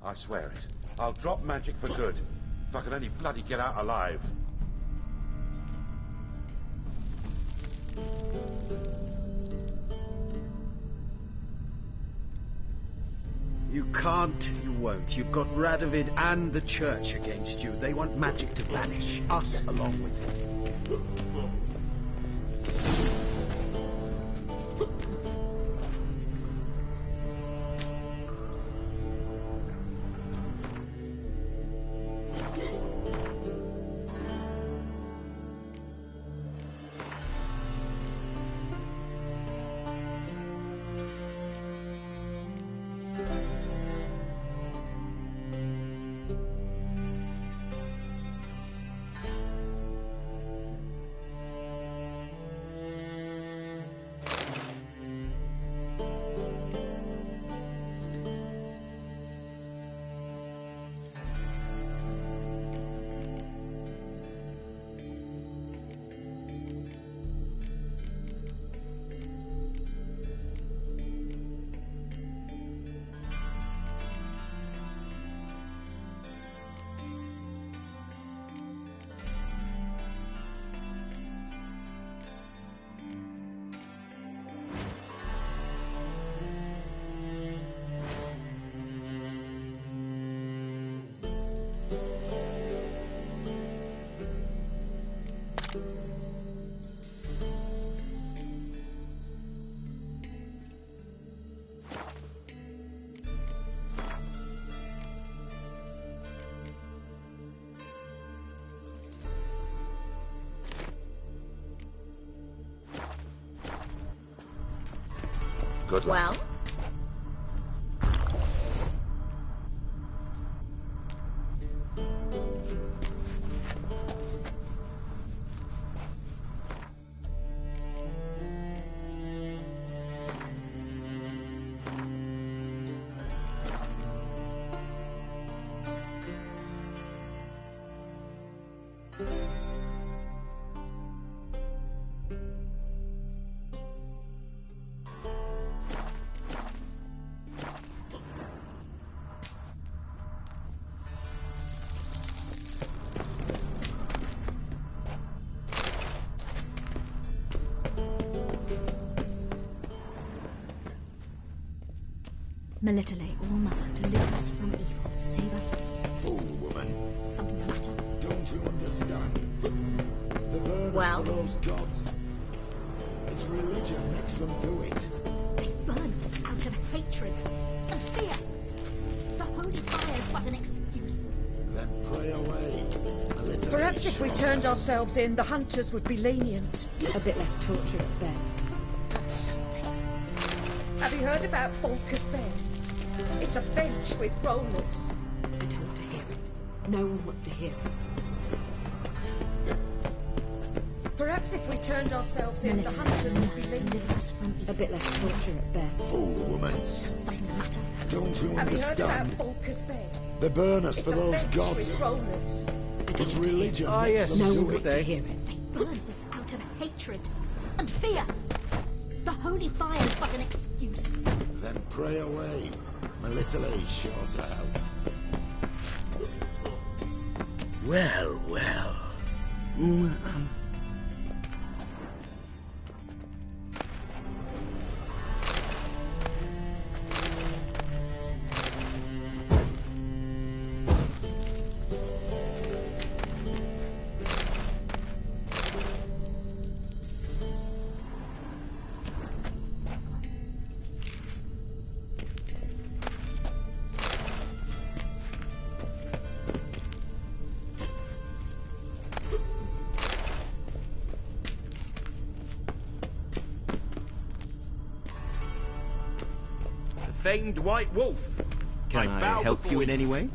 I swear it. I'll drop magic for good. If I can only bloody get out alive. You can't, you won't. You've got Radovid and the Church against you. They want magic to vanish, us along with it. Good luck. Well? Melitele, All-Mother, deliver us from evil. Save us from... Fool woman. Something the matter? Don't you understand? The burn Well? for those gods. It's religion makes them do it. They burn us out of hatred and fear. The holy fire's but an excuse. Then pray away. A little Perhaps if we turned ourselves in, the hunters would be lenient. A bit less torture at best. That's something. Have you heard about Volker's bed? It's a bench with rollers. I don't want to hear it. No one wants to hear it. Perhaps if we turned ourselves in, the hunters would be lenient. Deliver us from evil. A bit less torture at best. fool woman. Something the matter? Don't you Have you heard about understand? Volker's bed? They burn us It's for a those bench gods. with rollers. I don't It's want to hear it. religion Ah, makes yes. them No do one wants to it. hear it. They burn us out of hatred and fear. The holy fire's but an excuse. Then pray away. My little age sure to help. Well, well. Famed White Wolf. Can I bow help before you in any way?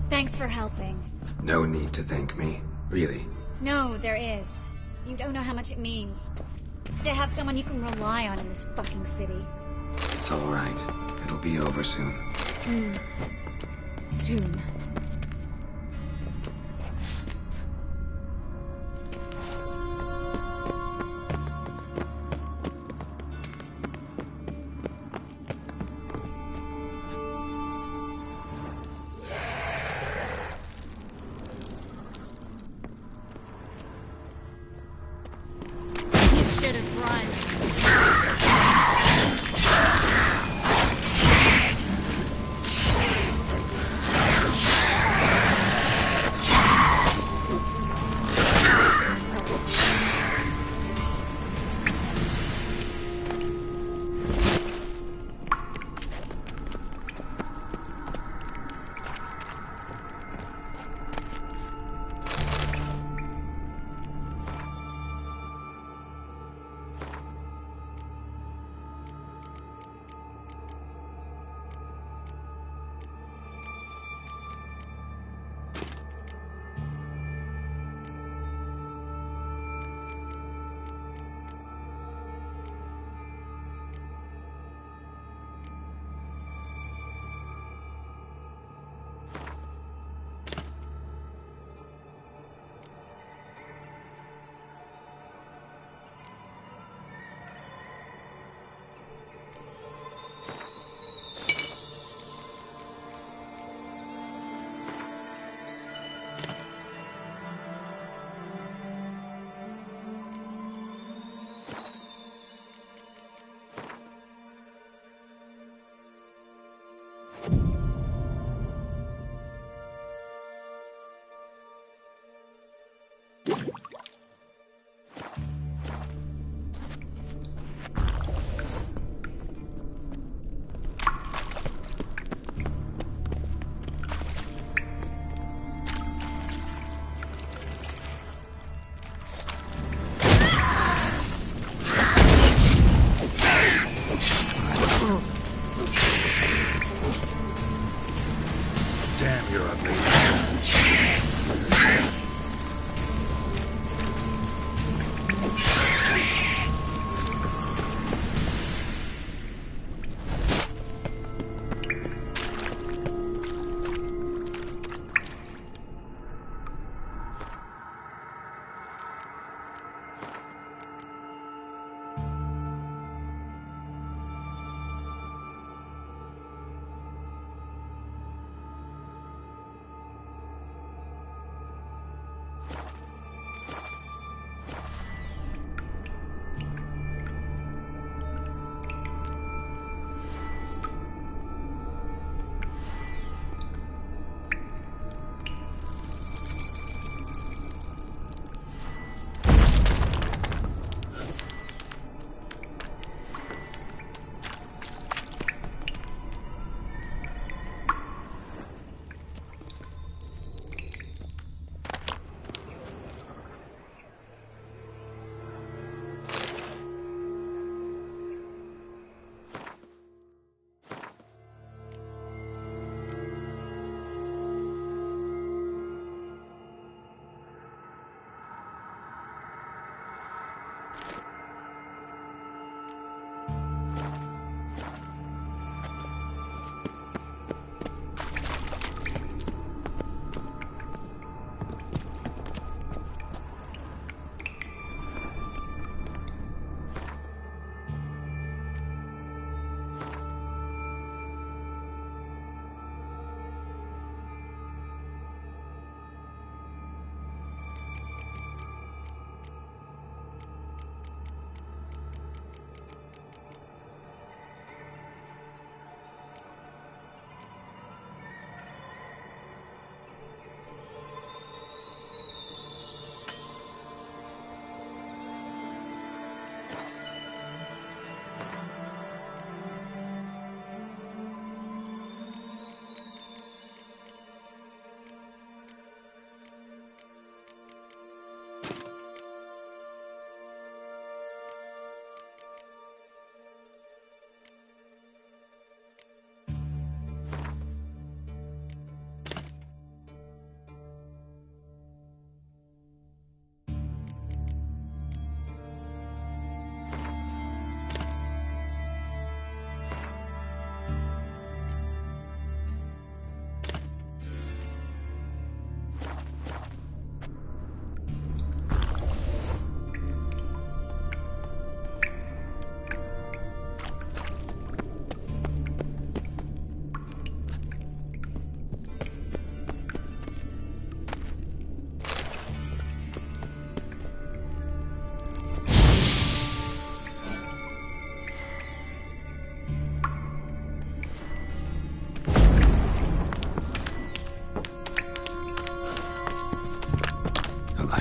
Thanks for helping. No need to thank me. Really. No, there is. You don't know how much it means. To have someone you can rely on in this fucking city. It's all right. It'll be over soon. Soon. You should have run.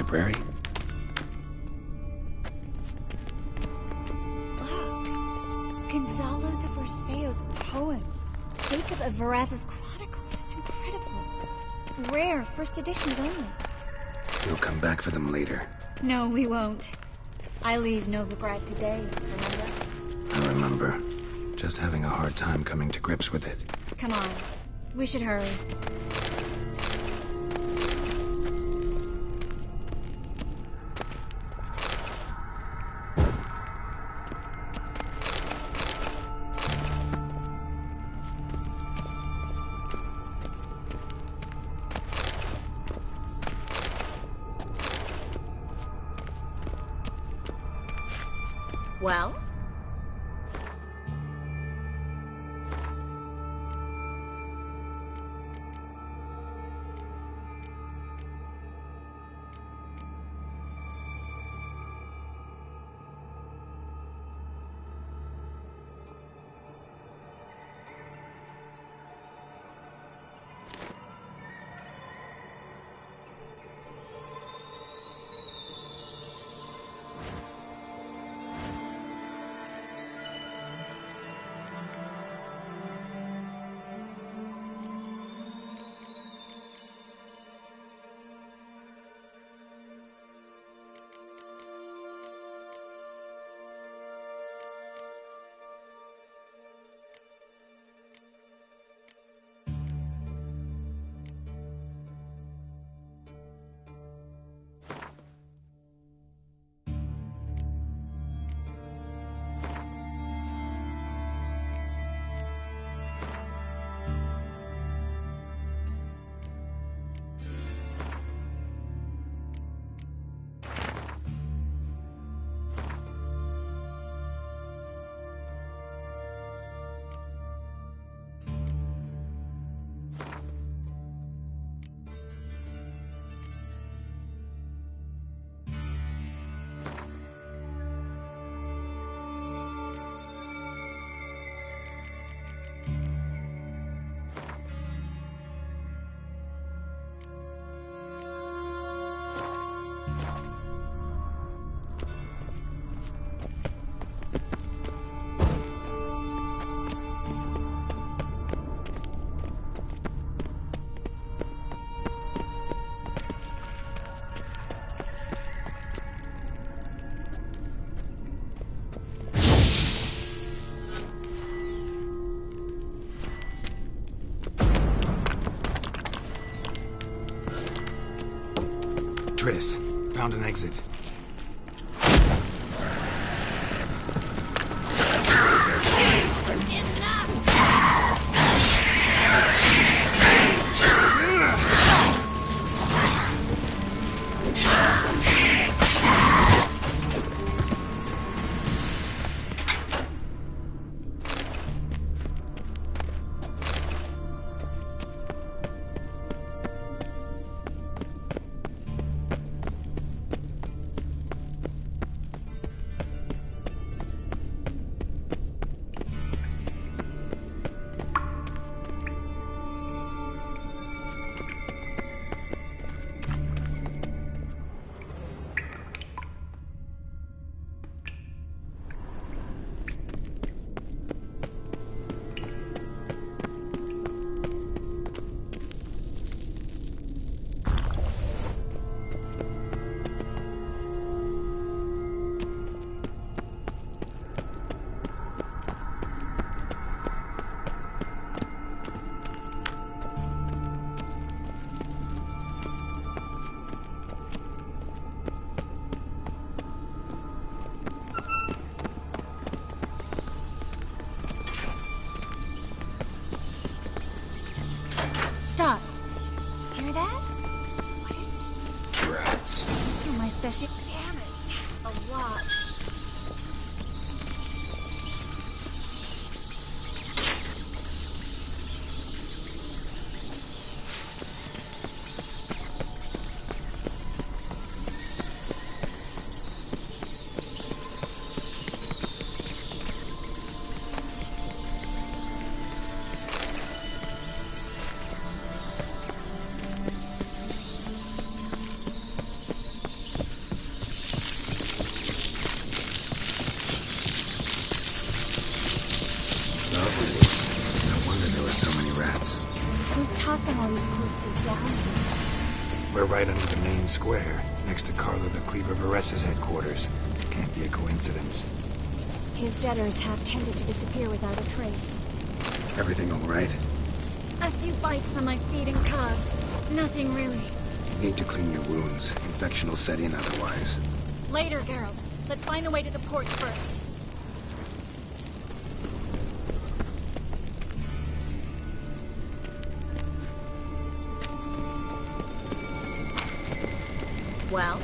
library? Look. Gonzalo de Verseo's poems. Jacob of Varaz's chronicles. It's incredible. Rare, first editions only. We'll come back for them later. No, we won't. I leave Novigrad today, remember? I remember. Just having a hard time coming to grips with it. Come on. We should hurry. Well? Triss, found an exit. Stop. Hear that? What is it? Rats. Oh, my special... Damn it. That's a lot. rats. Who's tossing all these corpses down here? We're right under the main square, next to Carlo the Cleaver Varese' headquarters. Can't be a coincidence. His debtors have tended to disappear without a trace. Everything all right? A few bites on my feet and calves. Nothing really. Need to clean your wounds. Infection will set in otherwise. Later, Geralt. Let's find a way to the port first. Well?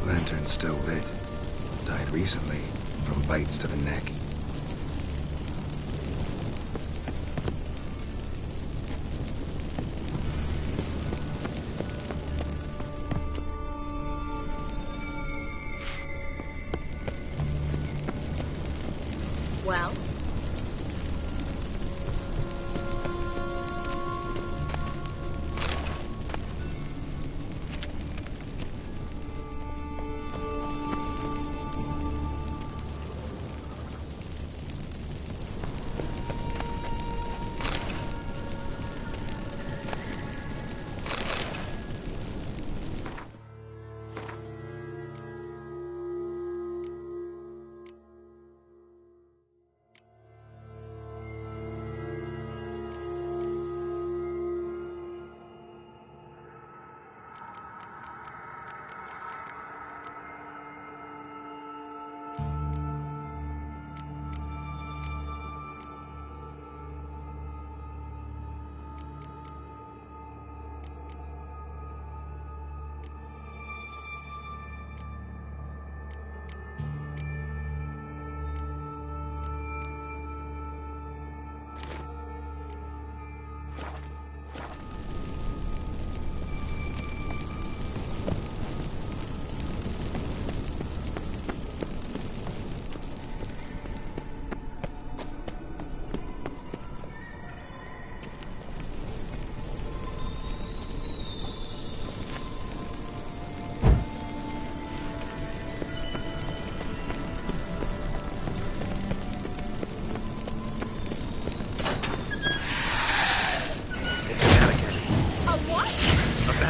Lantern's still lit. Died recently, from bites to the neck. Well?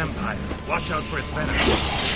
vampire. Watch out for its venom.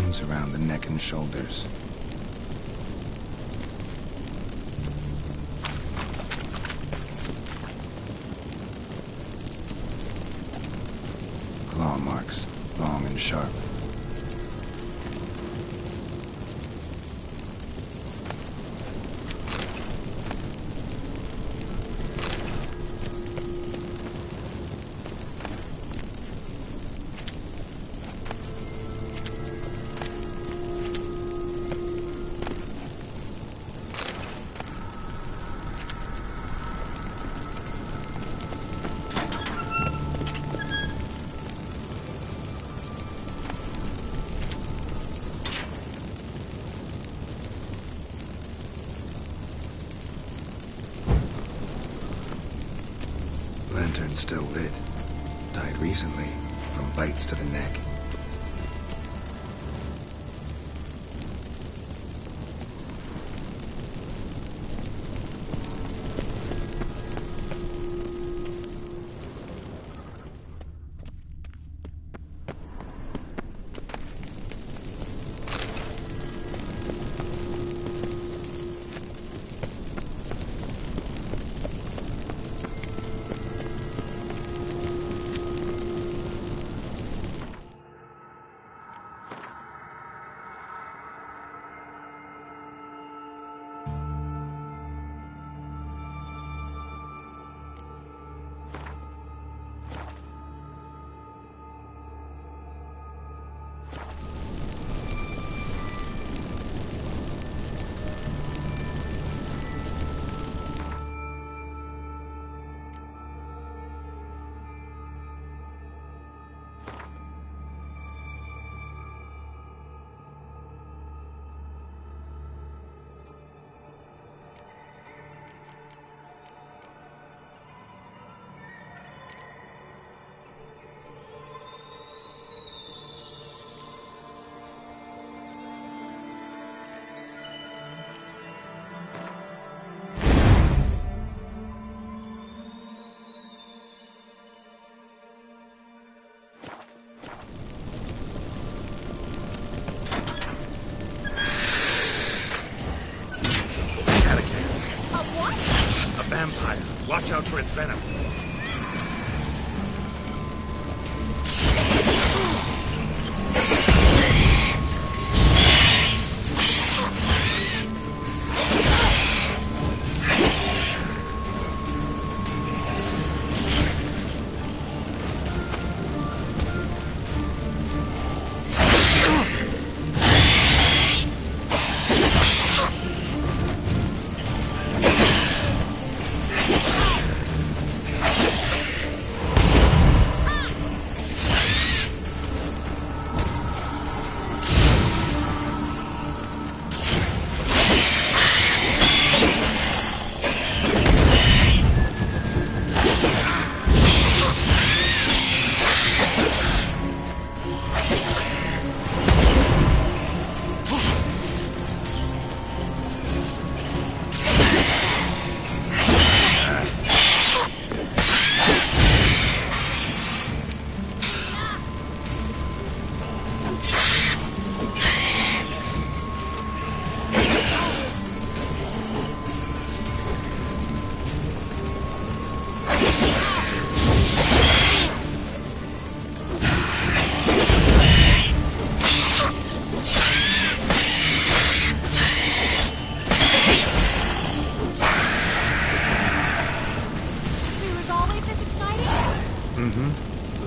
wounds around the neck and shoulders. Claw marks, long and sharp. Lantern's still lit. Died recently, from bites to the neck. Vampire. Watch out for its venom.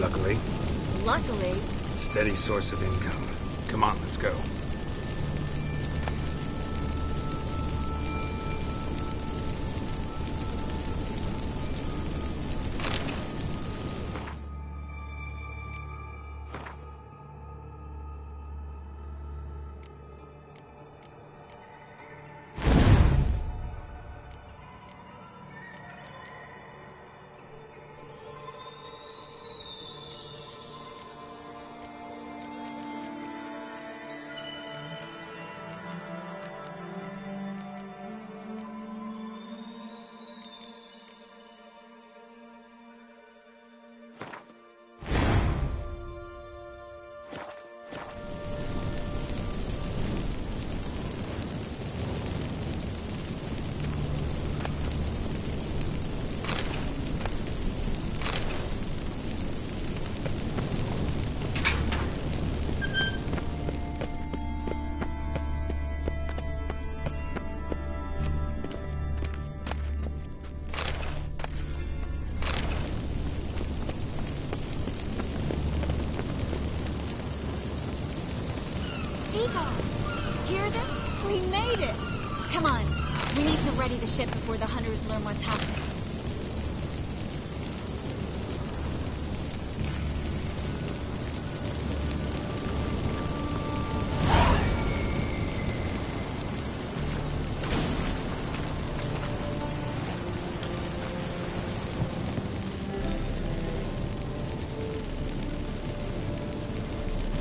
Luckily. Luckily. Steady source of income. Come on, let's go. Come on. We need to ready the ship before the hunters learn what's happening.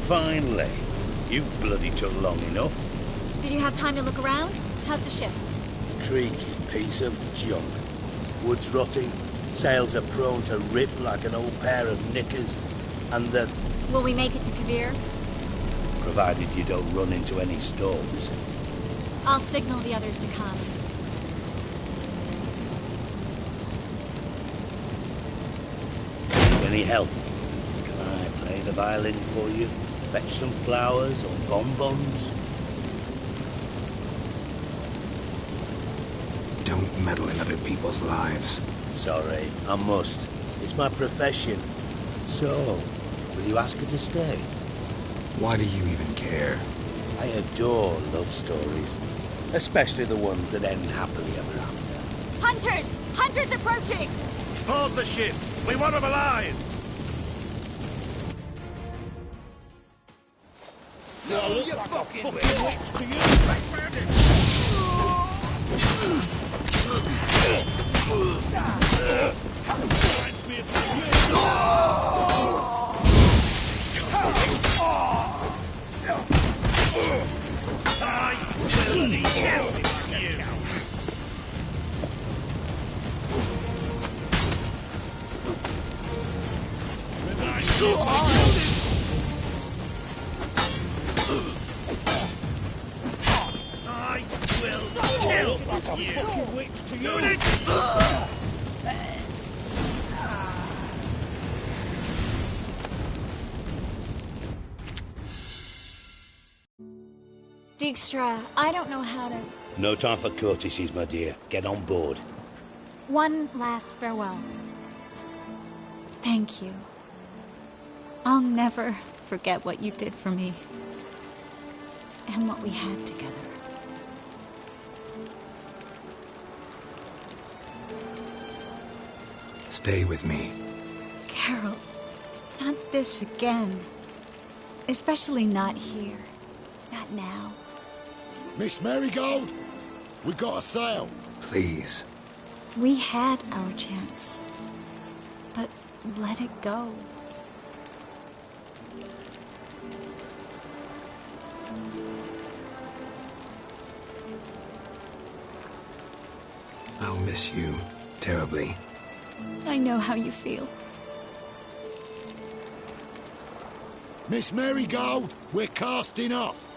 Finally. You bloody took long enough. Did you have time to look around? How's the ship? Creaky piece of junk. Wood's rotting, sails are prone to rip like an old pair of knickers, and the... Will we make it to Kavir? Provided you don't run into any storms. I'll signal the others to come. Any help? Can I play the violin for you? Fetch some flowers or bonbons? Don't meddle in other people's lives. Sorry, I must. It's my profession. So, will you ask her to stay? Why do you even care? I adore love stories. Especially the ones that end happily ever after. Hunters! Hunters approaching! Hold the ship! We want them alive! No, you fucking witch to you! Dijkstra, I don't know how to... No time for courtesies, my dear. Get on board. One last farewell. Thank you. I'll never forget what you did for me. And what we had together. Stay with me. Geralt, not this again. Especially not here. Not now. Miss Marigold, we got a sail. Please. We had our chance. But let it go. I'll miss you terribly. I know how you feel. Miss Marigold, we're casting off.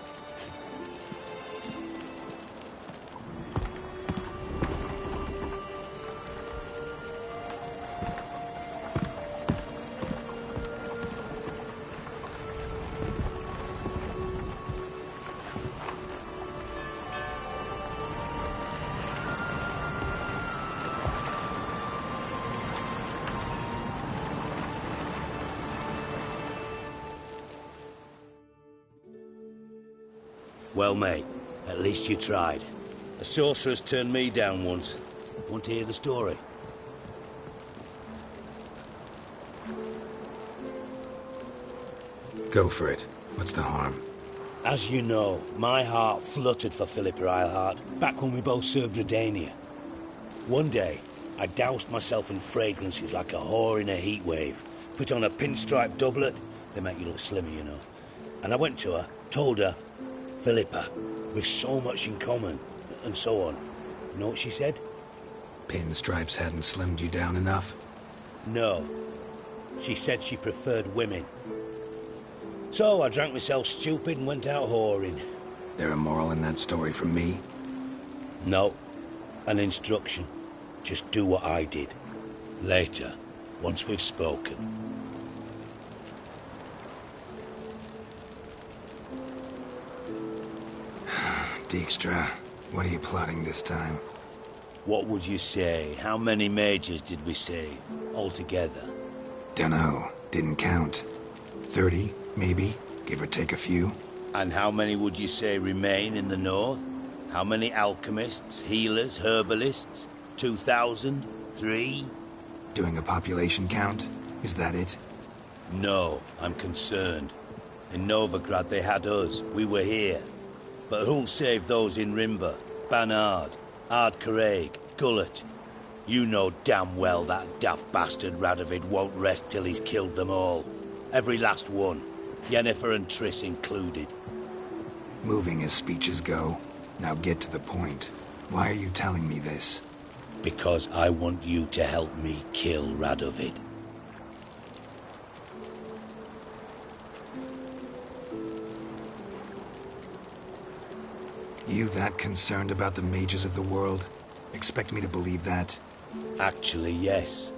Well, mate, at least you tried. A sorcerer's turned me down once. Want to hear the story? Go for it. What's the harm? As you know, my heart fluttered for Philippa Eilhart back when we both served Redania. One day, I doused myself in fragrances like a whore in a heat wave. Put on a pinstripe doublet. They make you look slimmer, you know. And I went to her, told her, Philippa, we've so much in common, and so on. You know what she said? Pinstripes hadn't slimmed you down enough? No. She said she preferred women. So I drank myself stupid and went out whoring. There a moral in that story from me? No. An instruction. Just do what I did. Later, once we've spoken. Dijkstra, what are you plotting this time? What would you say? How many mages did we save, altogether? Dunno. Didn't count. 30, maybe, give or take a few. And how many would you say remain in the north? How many alchemists, healers, herbalists? 2,000? 3? Doing a population count? Is that it? No, I'm concerned. In Novigrad they had us. We were here. But who'll save those in Rimba? Banard, Ardcaraig, Gullet. You know damn well that daft bastard Radovid won't rest till he's killed them all. Every last one. Yennefer and Triss included. Moving as speeches go. Now get to the point. Why are you telling me this? Because I want you to help me kill Radovid. You that concerned about the mages of the world? Expect me to believe that? Actually, yes.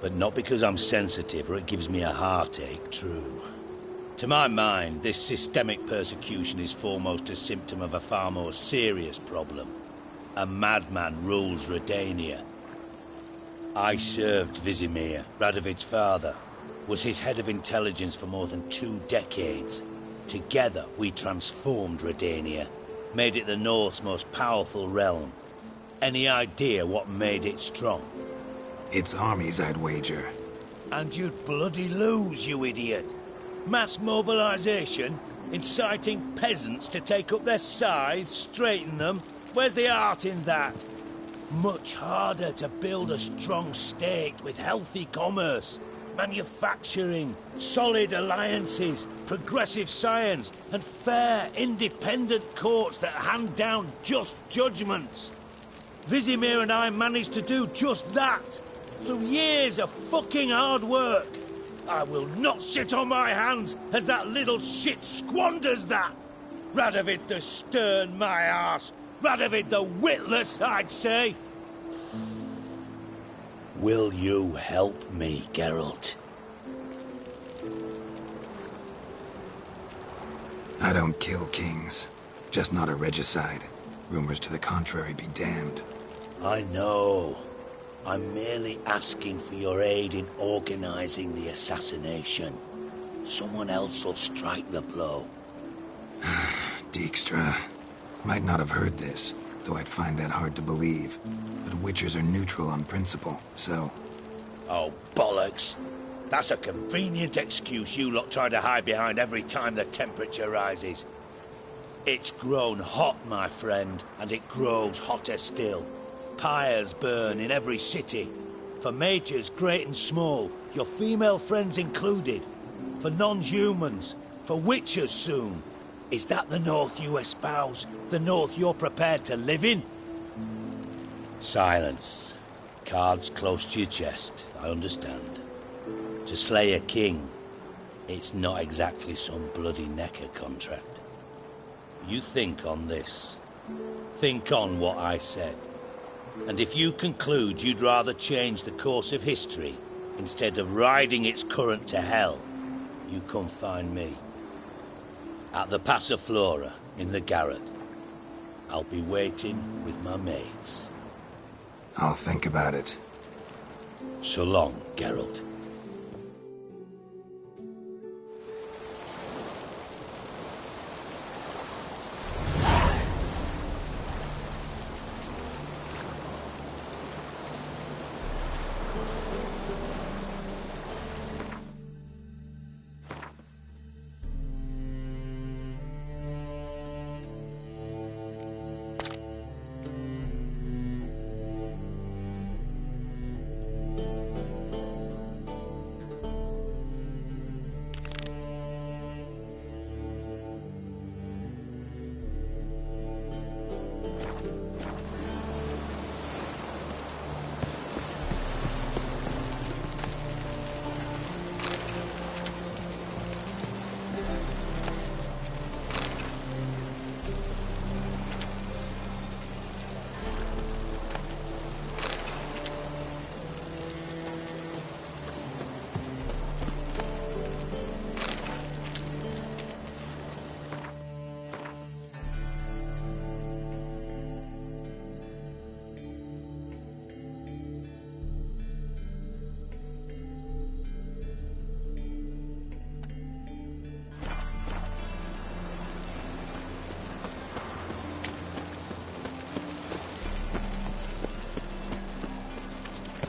But not because I'm sensitive or it gives me a heartache, true. To my mind, this systemic persecution is foremost a symptom of a far more serious problem. A madman rules Redania. I served Vizimir, Radovid's father. Was his head of intelligence for more than 2 decades. Together, we transformed Redania. Made it the North's most powerful realm. Any idea what made it strong? Its armies, I'd wager. And you'd bloody lose, you idiot. Mass mobilization? Inciting peasants to take up their scythes, straighten them? Where's the art in that? Much harder to build a strong state with healthy commerce, manufacturing, solid alliances, progressive science, and fair, independent courts that hand down just judgments. Vizimir and I managed to do just that, through years of fucking hard work. I will not sit on my hands as that little shit squanders that. Radovid the stern, my arse. Radovid the witless, I'd say. Will you help me, Geralt? I don't kill kings. Just not a regicide. Rumors to the contrary be damned. I know. I'm merely asking for your aid in organizing the assassination. Someone else will strike the blow. Dijkstra. Might not have heard this, though I'd find that hard to believe. But Witchers are neutral on principle, so... Oh, bollocks. That's a convenient excuse you lot try to hide behind every time the temperature rises. It's grown hot, my friend, and it grows hotter still. Pyres burn in every city. For mages great and small, your female friends included. For non-humans, for witchers soon. Is that the North you espouse? The North you're prepared to live in? Silence. Cards close to your chest, I understand. To slay a king, it's not exactly some bloody necker contract. You think on this. Think on what I said. And if you conclude you'd rather change the course of history instead of riding its current to hell, you come find me. At the Passiflora, in the garret. I'll be waiting with my mates. I'll think about it. So long, Geralt.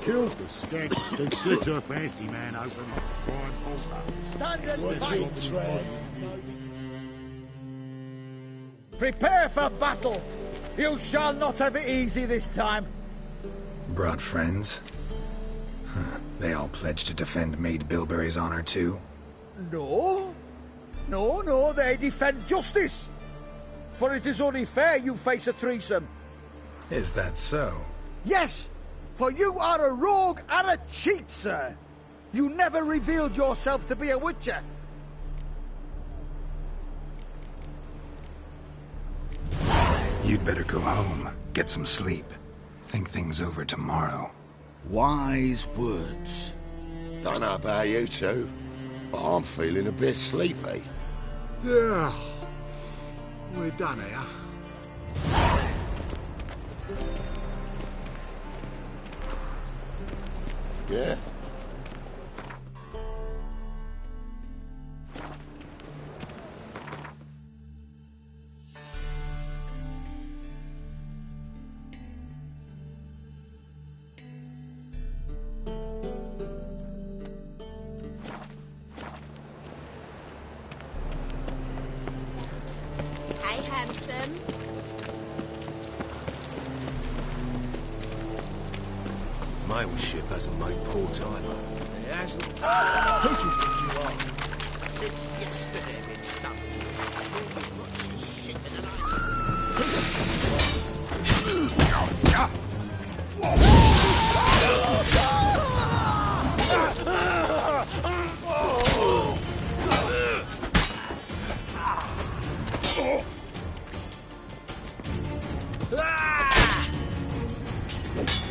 kill. The skank can slit her fancy man open like a prime bolter. Stand and fight. Prepare for battle! You shall not have it easy this time. Brought friends? Huh. They all pledged to defend Maid Bilberry's honor too? No. No, they defend justice. For it is only fair you face a threesome. Is that so? Yes, for you are a rogue and a cheat, sir. You never revealed yourself to be a witcher. You'd better go home, get some sleep. Think things over tomorrow. Wise words. Don't know about you two, but I'm feeling a bit sleepy. Yeah. We're done here. Yeah. Hey, handsome. Mail ship hasn't made port either. It hasn't. Who do you think you are? Since yesterday, been stuck.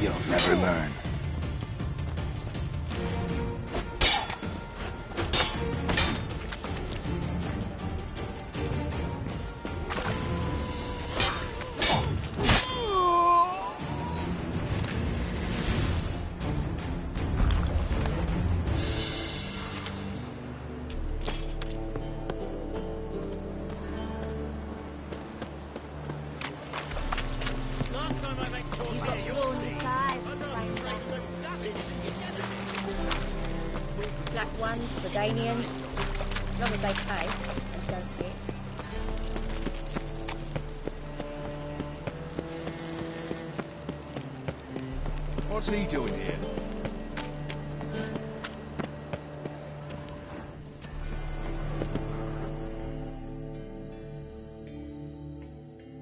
You'll never learn. Black ones, Redanians, as long as they pay and don't hit. What's he doing here?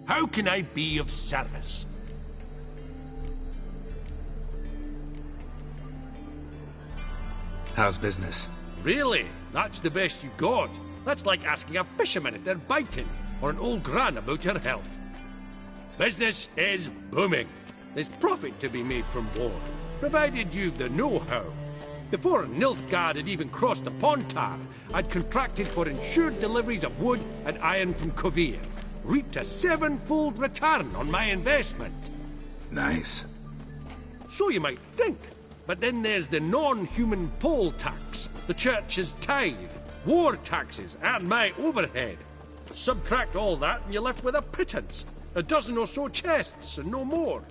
How can I be of service? How's business? Really? That's the best you got? That's like asking a fisherman if they're biting, or an old gran about her health. Business is booming. There's profit to be made from war, provided you've the know-how. Before Nilfgaard had even crossed the Pontar, I'd contracted for insured deliveries of wood and iron from Kovir, reaped a 7-fold return on my investment. Nice. So you might think. But then there's the non-human poll tax, the church's tithe, war taxes, and my overhead. Subtract all that and you're left with a pittance. A dozen or so chests and no more.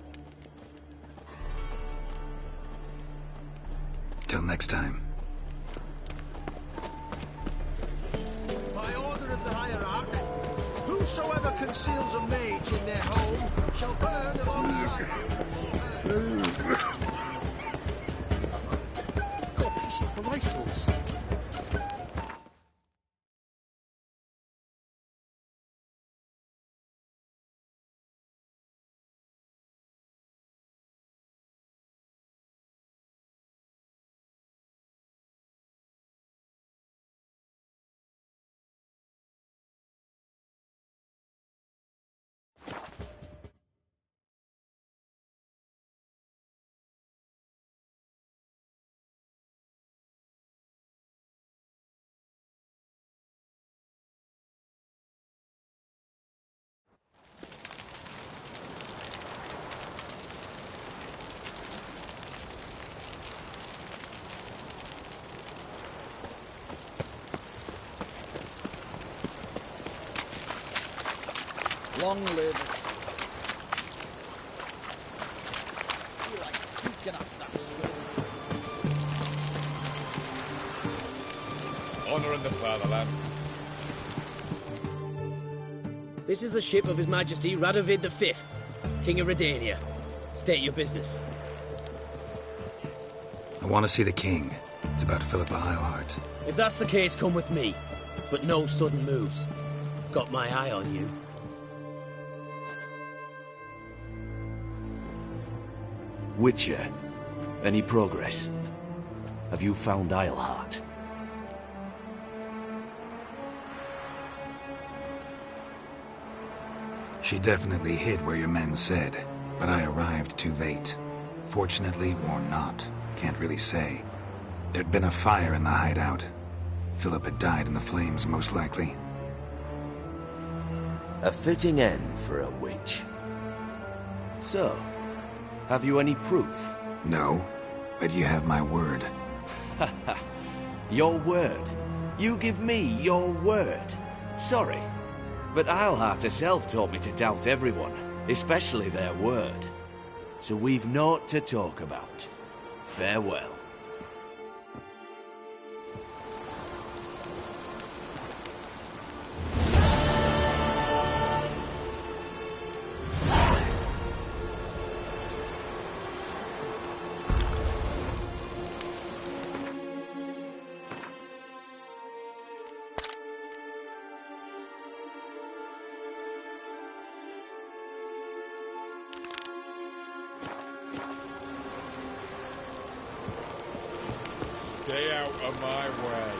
Till next time. By order of the hierarch, whosoever conceals a mage in their home shall burn alongside him. Got a piece like a racehorse. Long live us. Feel like picking up that skull. honour and the fatherland. This is the ship of His Majesty Radovid V, King of Redania. State your business. I want to see the king. It's about Philippa Eilhart. If that's the case, come with me. But no sudden moves. Got my eye on you. Witcher, any progress? Have you found Eilhart? She definitely hid where your men said, but I arrived too late. Fortunately or not, can't really say. There'd been a fire in the hideout. Philip had died in the flames, most likely. A fitting end for a witch. So, have you any proof? No, but you have my word. Your word? You give me your word? Sorry, but Eilhart herself taught me to doubt everyone, especially their word. So we've naught to talk about. Farewell. Stay out of my way.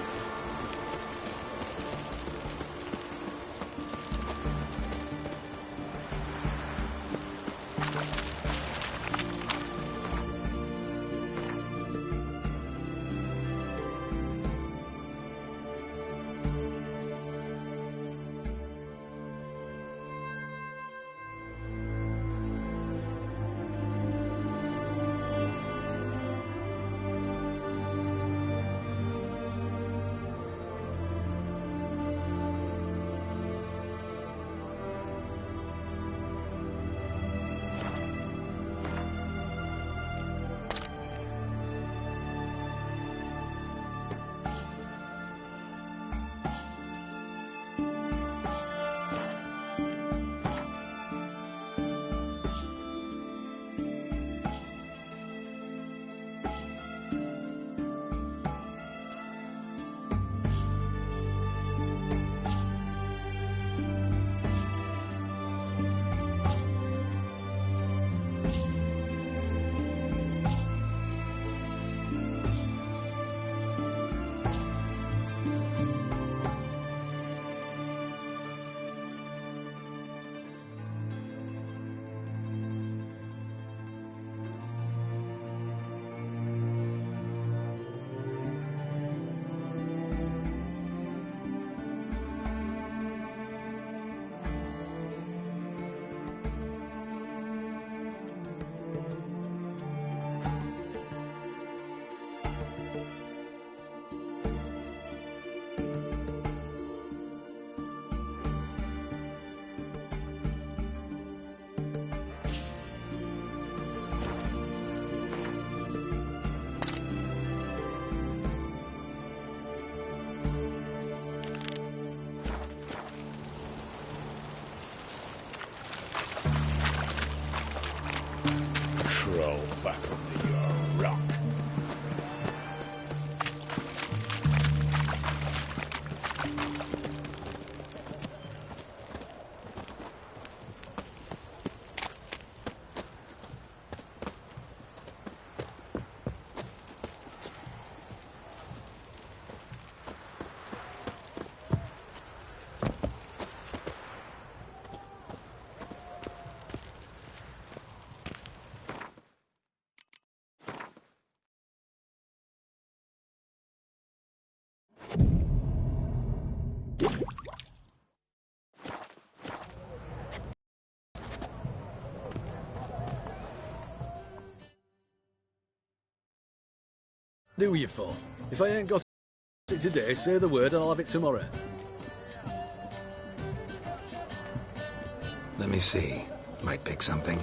Crawl back under your rock. Do you for? If I ain't got it today, say the word and I'll have it tomorrow. Let me see. Might pick something.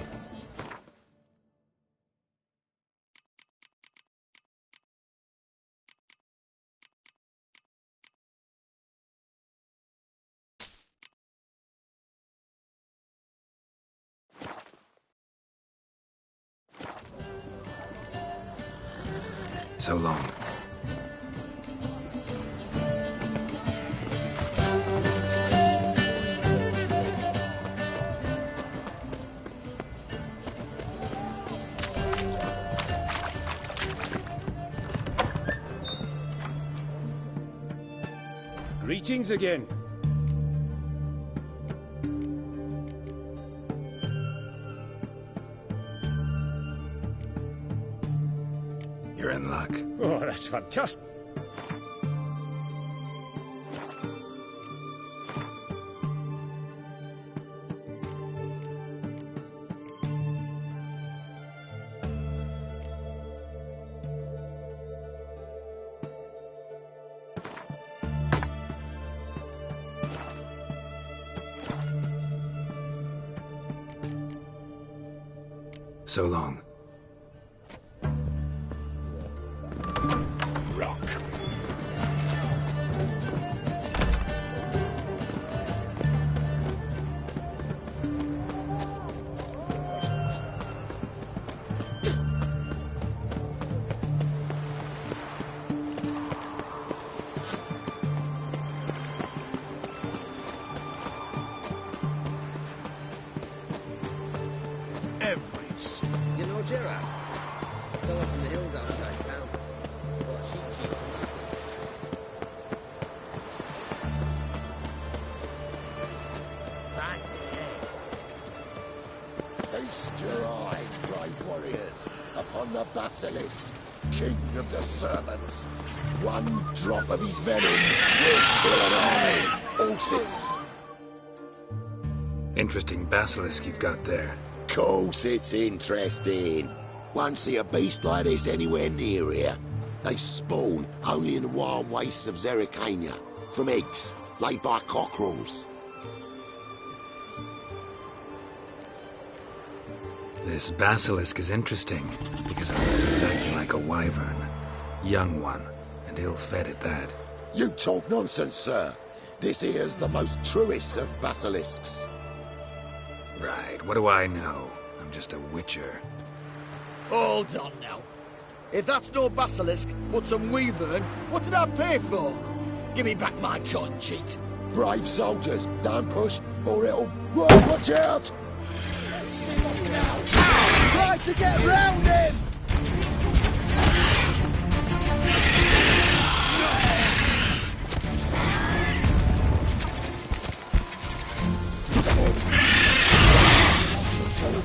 So long. Greetings again. You're in luck. Oh, that's fantastic. So long. Rock. You know Gerard? Fell off in the hills outside town. Bought a sheep chief from that. Feast your eyes, brave warriors, upon the Basilisk, king of the servants. One drop of his venom will kill an army. Also, Interesting basilisk you've got there. course it's interesting. Won't see a beast like this anywhere near here. They spawn only in the wild wastes of Zerrikania, from eggs laid by cockerels. This basilisk is interesting, because it looks exactly like a wyvern. Young one, and ill-fed at that. You talk nonsense, sir. This here's the most truest of basilisks. Right, what do I know? I'm just a witcher. Hold on now. If that's no basilisk, but some wyvern, what did I pay for? Give me back my cotton cheat. Brave soldiers, don't push, or it'll... Whoa, watch out! Try to get round him!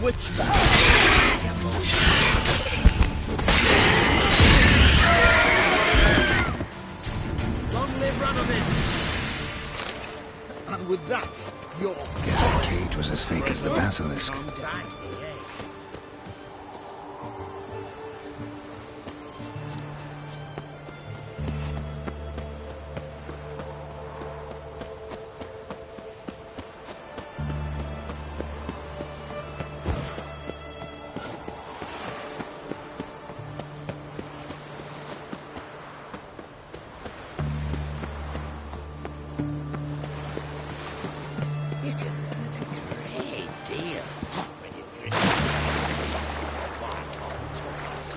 Witch Long live Ranovin! And with that, you're... Guess that cage was as fake as the basilisk. You can learn a great deal when you drink white old Thomas.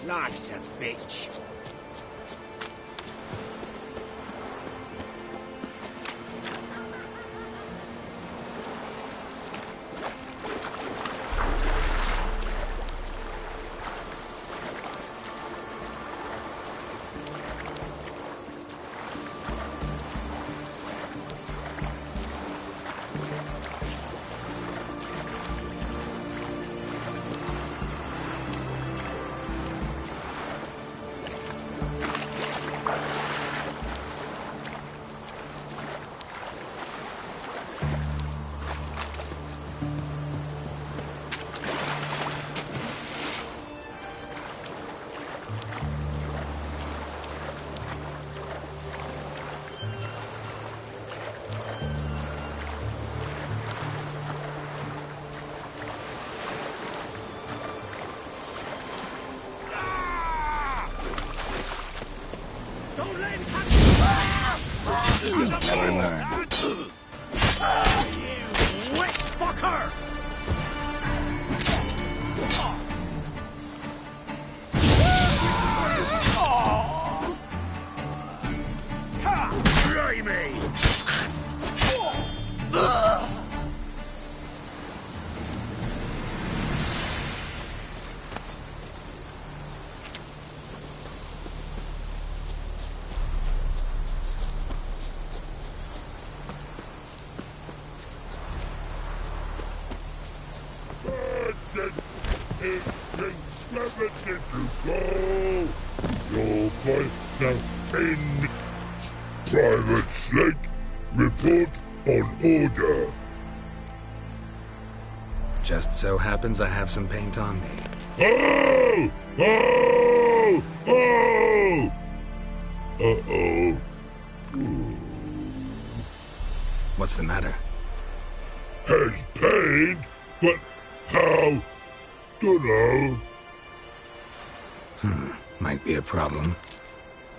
Life's a bitch. Don't let him catch you! You'll never learn. You witch fucker! Try me! You'll find now in Private Snake. Report on order. Just so happens I have some paint on me. Oh! Oh! Oh! Uh-oh. What's the matter? Has paint, but how? Dunno. Might be a problem.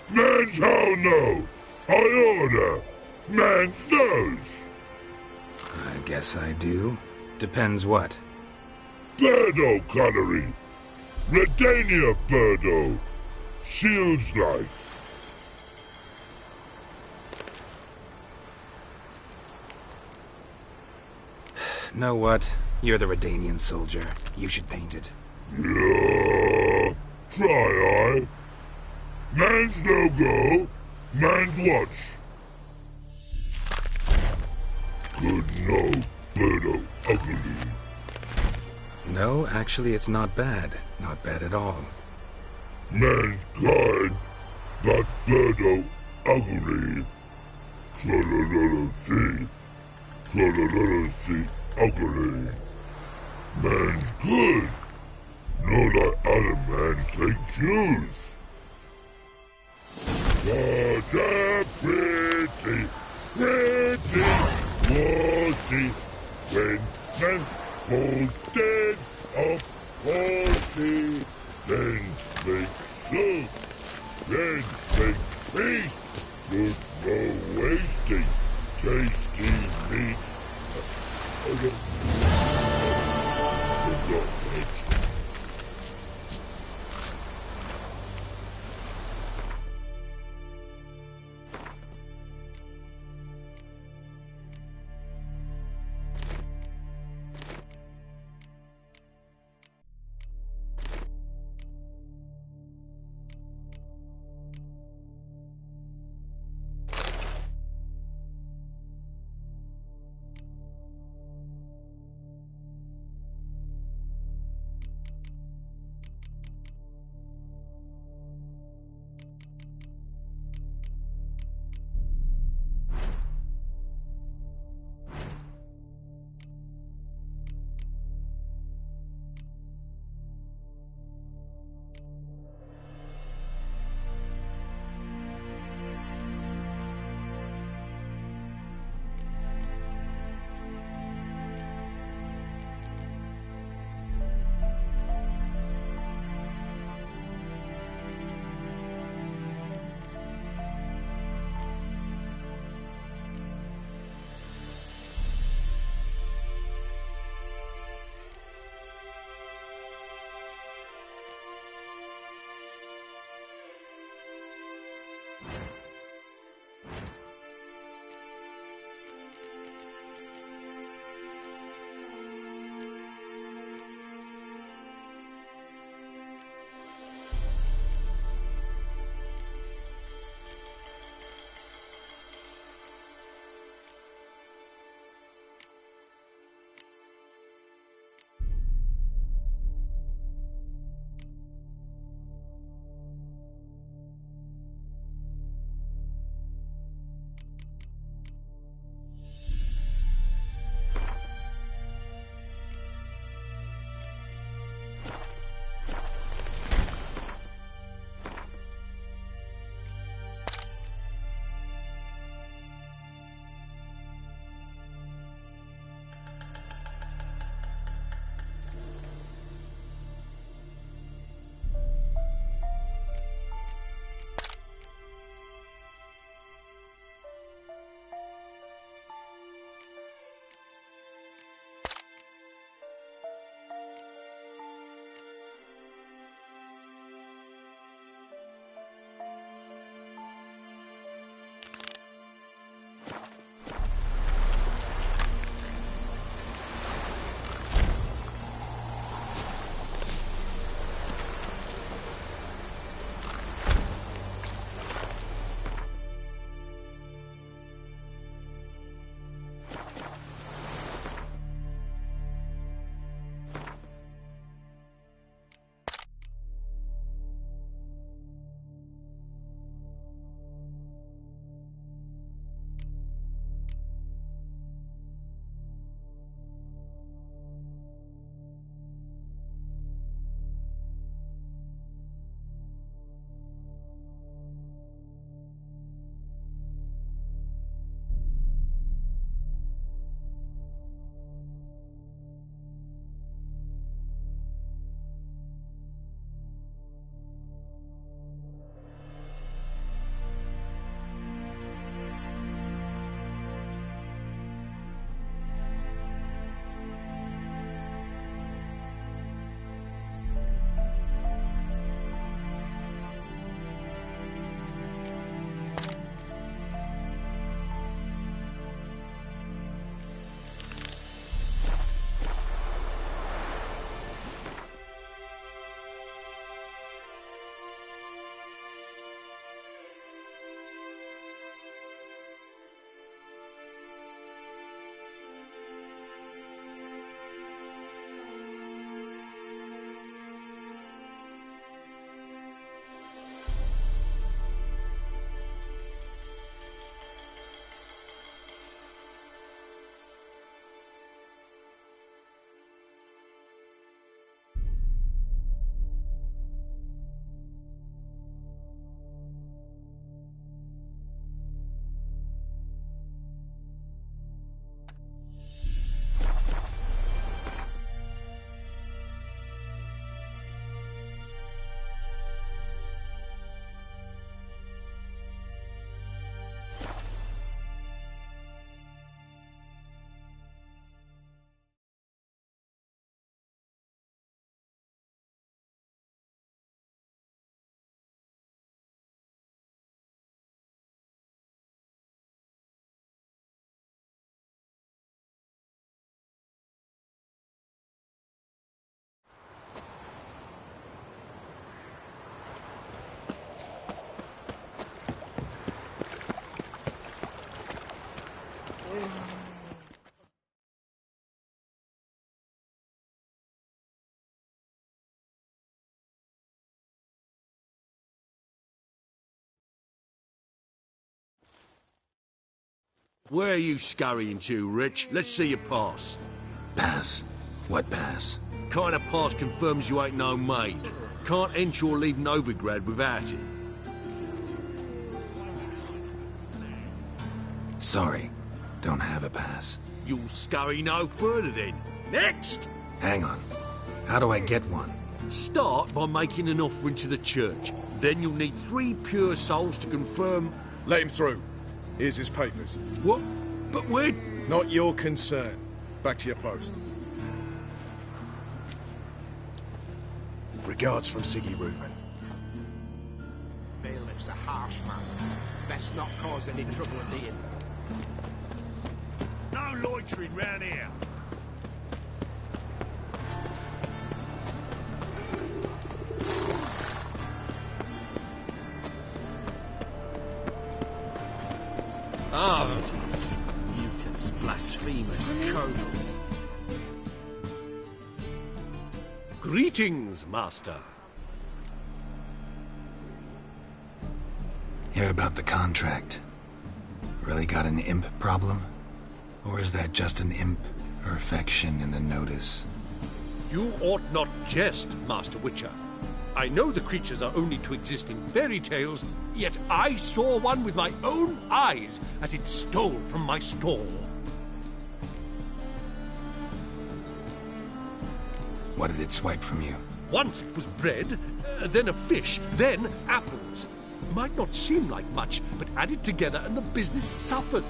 Man's how no. I order. Man's knows. I guess I do. Depends what. Birdo Connery. Redania Birdo. Shields life. Know what? You're the Redanian soldier. You should paint it. Yeah. Try I. Man's no go. Man's watch. Good no, Birdo ugly. No, actually it's not bad. Not bad at all. Man's kind, but Birdo ugly. Trollololo see. Trollololo see ugly. Man's good. No like other man's take cues. What a pretty, pretty horsey. When man falls dead off horsey, then make soup, then make feast. Good no wasting, tasty meats. Where are you scurrying to, Rich? Let's see your pass. Pass? What pass? Kind of pass confirms you ain't no maid. Can't enter or leave Novigrad without it. Sorry, don't have a pass. You'll scurry no further then. Next! Hang on. How do I get one? Start by making an offering to the church. Then you'll need 3 pure souls to confirm... Let him through. Here's his papers. What? But where... Not your concern. Back to your post. Regards from Siggy Reuven. Bailiff's a harsh man. Best not cause any trouble at the inn. No loitering round here. Mutants, blasphemers, codes. Greetings, Master. Hear about the contract. Really got an imp problem? Or is that just an imp or affection in the notice? You ought not jest, Master Witcher. I know the creatures are only to exist in fairy tales, yet I saw one with my own eyes as it stole from my stall. What did it swipe from you? Once it was bread, then a fish, then apples. Might not seem like much, but added together and the business suffers.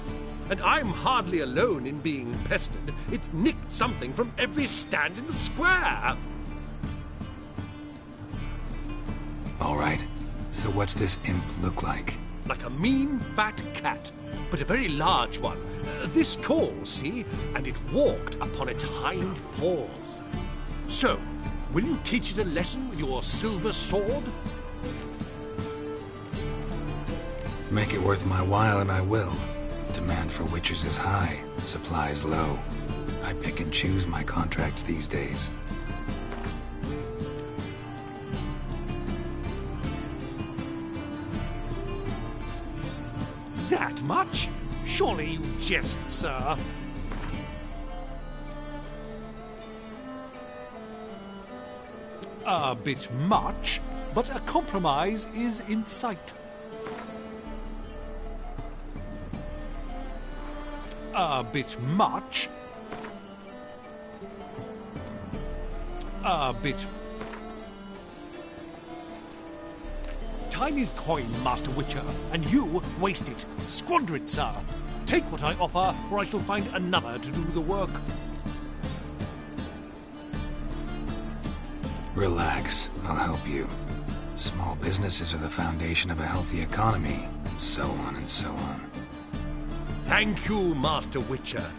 And I'm hardly alone in being pestered. It's nicked something from every stand in the square. All right. So what's this imp look like? Like a mean, fat cat, but a very large one. This tall, see? And it walked upon its hind paws. So, will you teach it a lesson with your silver sword? Make it worth my while and I will. Demand for witchers is high, supplies low. I pick and choose my contracts these days. That much? Surely you jest, sir. A bit much, but a compromise is in sight. A bit much. A bit... Time is coin, Master Witcher, and you waste it. Squander it, sir. Take what I offer, or I shall find another to do the work. Relax, I'll help you. Small businesses are the foundation of a healthy economy, and so on and so on. Thank you, Master Witcher.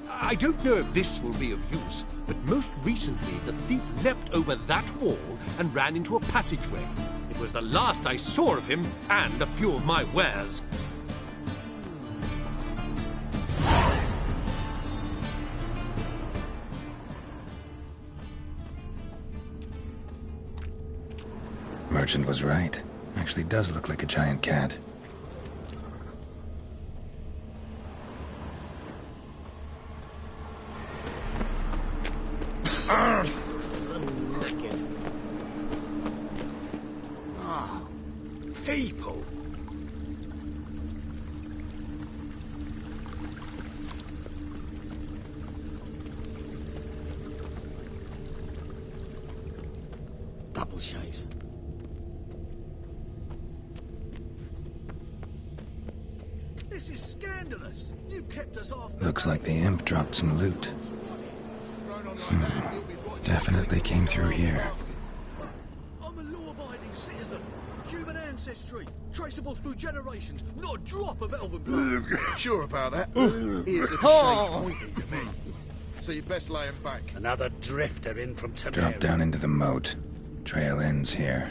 I don't know if this will be of use, but most recently the thief leapt over that wall and ran into a passageway. It was the last I saw of him and a few of my wares. Merchant was right. Actually does look like a giant cat. Oh, people. Double shaves. This is scandalous. You've kept us off. Looks like the imp dropped some loot. Definitely came through here. I'm a law-abiding citizen. Human ancestry. Traceable through generations. Not a drop of elven blood. Sure about that? Here's a shade pointing to me. So you'd best lay him back. Another drifter in from Temeria. Drop down into the moat. Trail ends here.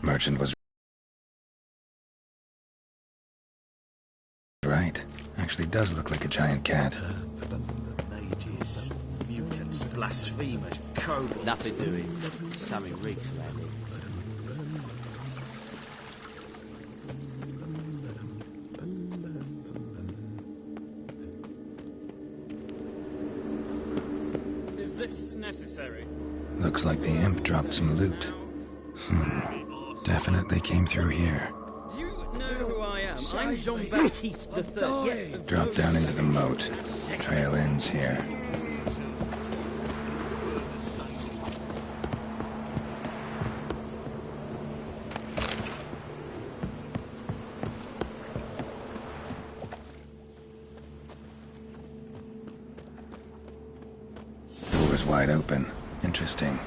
Merchant was right. Actually does look like a giant cat. Mages, mutants, blasphemers, kobolds. Nothing doing. Sammy reeks around here. Is this necessary? Looks like the imp dropped some loot. Definitely came through here. Do you know who I am? I'm Jean-Baptiste III. Yes, the Drop down into the moat. Trail ends here. Door's wide open. Interesting.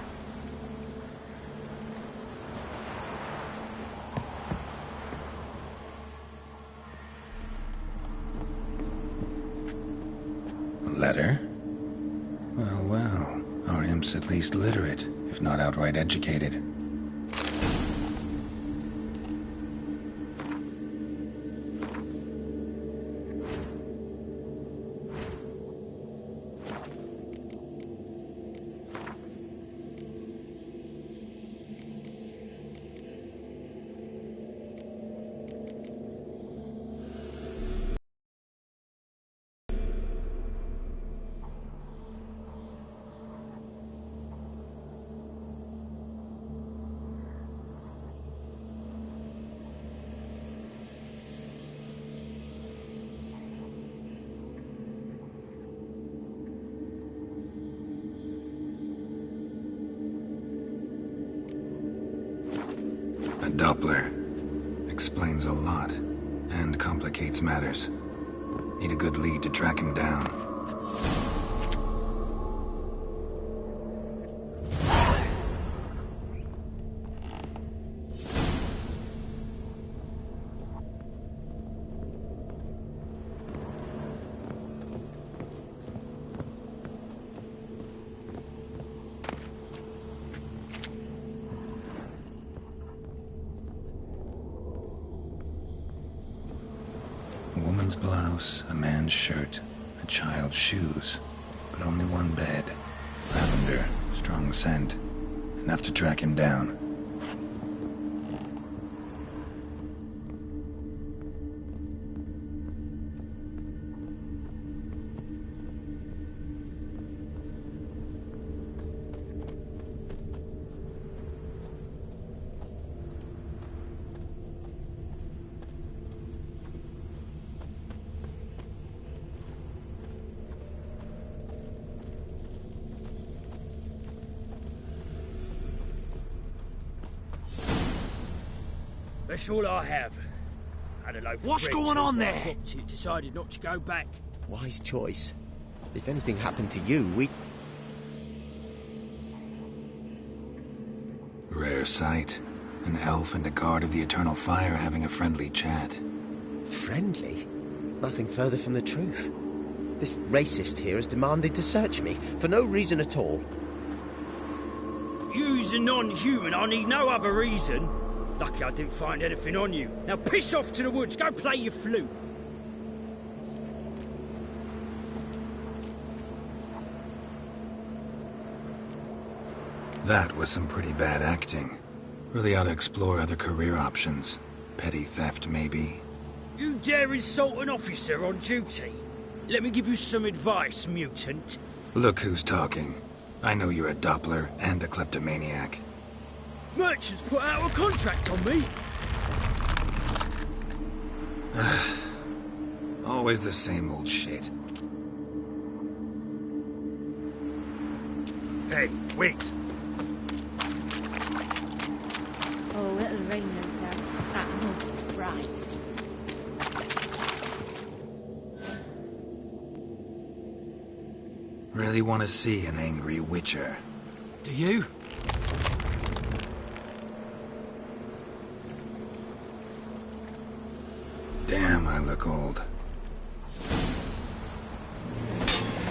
Letter? Well, well. Our imp's at least literate, if not outright educated. A Doppler. Explains a lot, and complicates matters. Need a good lead to track him down. A woman's blouse, a man's shirt, a child's shoes, but only one bed. Lavender, strong scent, enough to track him down. That's all I have. Had a loaf of What's bread going till on I there? dropped it, decided not to go back. Wise choice. If anything happened to you, we... Rare sight. An elf and a guard of the Eternal Fire having a friendly chat. Friendly? Nothing further from the truth. This racist here has demanded to search me, for no reason at all. You's a non-human, I need no other reason. Lucky I didn't find anything on you. Now piss off to the woods, go play your flute. That was some pretty bad acting. Really ought to explore other career options. Petty theft, maybe. You dare insult an officer on duty? Let me give you some advice, mutant. Look who's talking. I know you're a Doppler and a kleptomaniac. Merchants put out a contract on me. Always the same old shit. Hey, wait. Oh, it'll rain, no doubt. That must fright. Really want to see an angry witcher. Do you? Damn, I look old.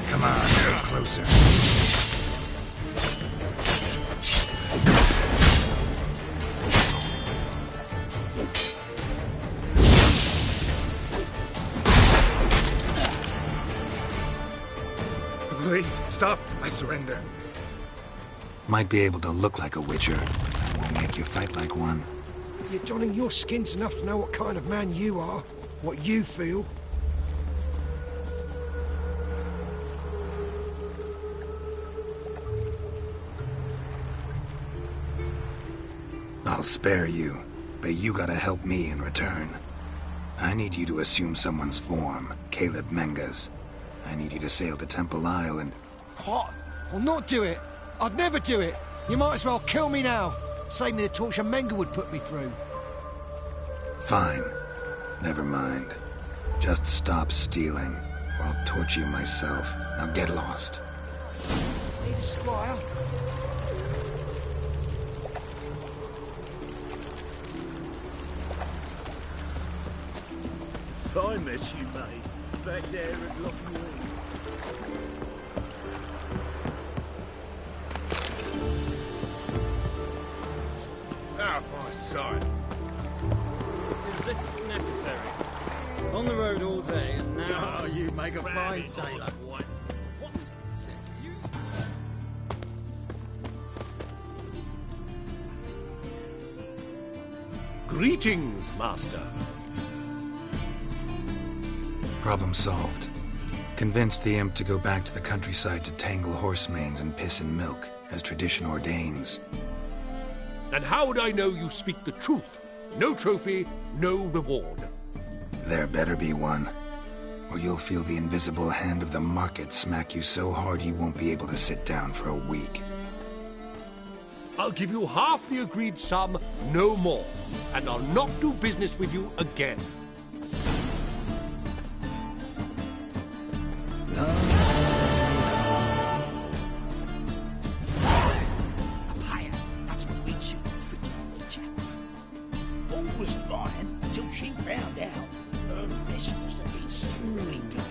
Come on, get closer. Stop! I surrender. Might be able to look like a witcher, and will make you fight like one. You're donning your skins enough to know what kind of man you are, what you feel. I'll spare you, but you gotta help me in return. I need you to assume someone's form, Caleb Menges. I need you to sail to Temple Isle and... What? I'll not do it. I'd never do it. You might as well kill me now. Save me the torture Menga would put me through. Fine. Never mind. Just stop stealing, or I'll torture you myself. Now get lost. Need a squire? If I met you, mate, back there at Loch Moon. Out of my sight. Is this necessary? On the road all day, and now... Oh, you make a fine sailor. Greetings, Master. Problem solved. Convinced the imp to go back to the countryside to tangle horse manes and piss in milk, as tradition ordains. And how would I know you speak the truth? No trophy, no reward. There better be one, or you'll feel the invisible hand of the market smack you so hard you won't be able to sit down for a week. I'll give you half the agreed sum, no more, and I'll not do business with you again. Higher. That's what we shoot, freaking witcher. All was fine until she found out her mistress had been secretly doing